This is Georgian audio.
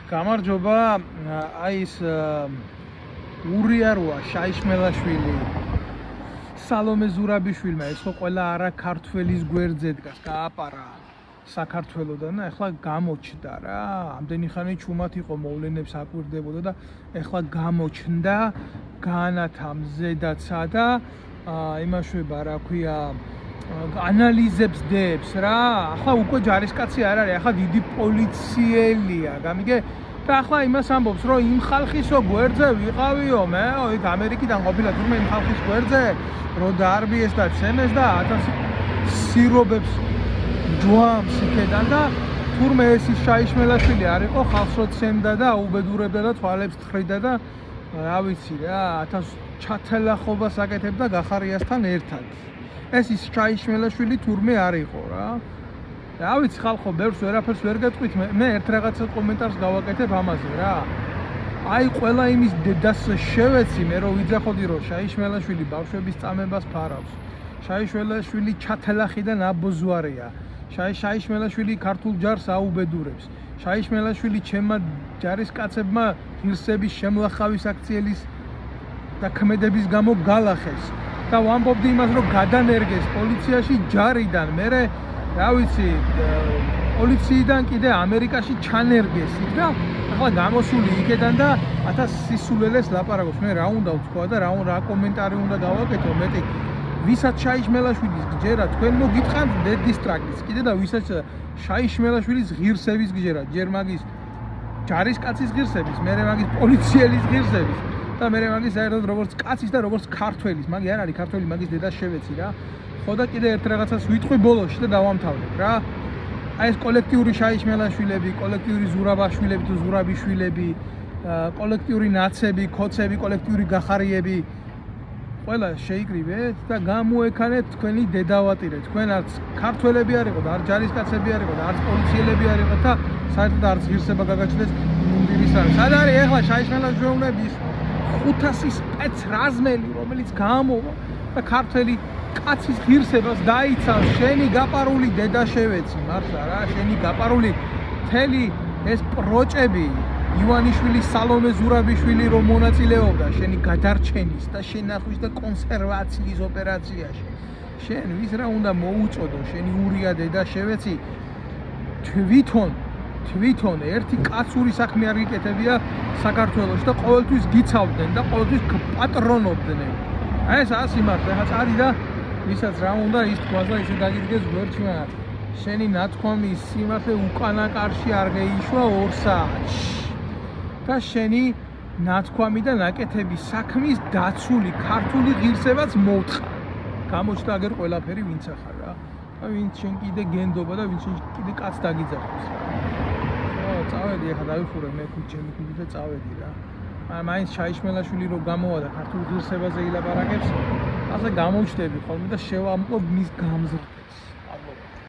გამარჯობა, აი ეს ურიაროა შაიშმელაშვილი, სალომე ზურაბიშვილმა, ეს ხო ყველა არა ქართველის გვერდზე დგას, გააპარა საქართველოდან და ეხლა გამოჩნდა რა, ამდენი ხანი ჩუმად იყო მოვლენებს აკვირდებოდა და ეხლა გამოჩნდა განათა მზედაცა და იმაშვება რა ქვია ანალიზებს დებს რა, ახლა უკვე ჯარისკაცი არ არის, ახლა დიდი პოლიციელია, გამიგე? და ახლა იმას ამბობს, რომ იმ ხალხისო გვერდზე ვიყავიო, მე, იქ ამერიკიდან ყოფილა თურმე იმ ხალხის გვერდზე, რომ დაარბიეს და ცემეს და 1000 სირობებს ჯვამს იქედან და თურმე ეს ის შაიშმელაშვილი არ იყო, ხალხს რო ცემდა და აუბედურებდა და თვალებს თხრიდა და რა ვიცი რა, 1000 ჩათელახობას აკეთებდა გახარიასთან ერთად. ეს ის შაიშმელაშვილი თურმე არ იყო რა. რა ვიცი ხალხო, ბევრს ვერაფერს ვერ გეტყვით, მე ერთ რაღაცა კომენტარს გავაკეთებ ამაზე რა. აი ყველა იმის დედას შევეცი, მე რო ვიძახოდი რომ შაიშმელაშვილი ბავშვების წამებას ფარავს. შაიშმელაშვილი ჩათელახიდან აბოზვარია. შაიშმელაშვილი ქართულ ჯარს აუბედურებს. შაიშმელაშვილი ჩემმა ჯარისკაცებმა ღირსების შემლახავის აქციელის და ქმედების გამო გალახეს. და ვამბობდი იმას, რომ გადანერგეს პოლიციაში ჯარიდან, მერე რა ვიცი, პოლიციიდან კიდე ამერიკაში ჩანერგეს იქ და ახლა გამოსული იქედან და 1000 სისულელეს ლაპარაკობს. მე რა უნდა ვთქვა და რა კომენტარი უნდა გავაკეთო, მეტი ვისაც შაიშმელაშვილის გჯერა, თქვენ მოგიტყანთ დედისტრაქტის კიდე და ვისაც შაიშმელაშვილის ღირსების გჯერა, ჯერ მაგის ჯარისკაცის ღირსების, მერე მაგის პოლიციელის ღირსების. და მე მაგის საერთოდ როგორც კაცის და როგორც ქართველის, მაგი არ არის ქართველი, მაგის დედას შევეცი რა. ხო და კიდე ერთ რაღაცას ვიტყვი ბოლოში და დავამთავრებ რა. აი ეს კოლექტიური შაიშმელაშვილები, კოლექტიური ზურაბაშვილები თუ ზურაბიშვილები, კოლექტიური ნაცები, ქოცები, კოლექტიური გახარიები ყველა შეიკრიბეთ და გამოექანეთ თქვენი დედავატირე. თქვენ არც ქართველები არ იყოთ, არც ჯარისკაცები არ იყოთ, არც პოლიციელები არ იყოთ და საერთოდ არც ღირსება გაგაჩნდეს მუნდირის არის. სად არის ეხლა შაიშმელაშვილების 500 სპეცრაზმელი, რომელიც გამოვა და ქართველი კაცის ღირსებას დაიცავს, შენი გაპარული დედა შევეცი, მართლა რა, შენი გაპარული მთელი ეს პროჭები, ივანიშვილი, სალომე ზურაბიშვილი რომ მონაწილეობდა შენი გადარჩენის და შენახვის და კონსერვაციის ოპერაციაში. შენ ვის რა უნდა მოუწოდო, შენი ურია დედა შევეცი, თვითონ ერთი კაცური საქმე არ გიკეთებია საქართველოში და ყოველთვის გიცავდნენ და ყოველთვის პატრონობდნენ. აი ეს ასიმართლე, ხა წადი და ვისაც რა უნდა ის თქვას და ისე დაგიდგეს გვერდში, შენი ნათქვამის სიმართლე უკანა კარში არ გეიშვა 2 საათში. და შენი ნათქვამი და ნაკეთების საქმის დაცული ქართული ღირსებაც მოუთხა. გამოჩნდა აგერ ყველაფერი ვინც ახარ რა. და ვინც შენ კიდე გენდობა და ვინც კიდე კაც დაგიძახოს რა. წავედი ახლა დავიხურე მე ჩემი ქუჩით და წავედი რა. მაინც შაიშმელაშვილი რო გამოვა და ქართულ ღირსებაზე ილაპარაკებს, ასე გამოჩნდები ხოლმე და შევამყობ მის გამზრდელს.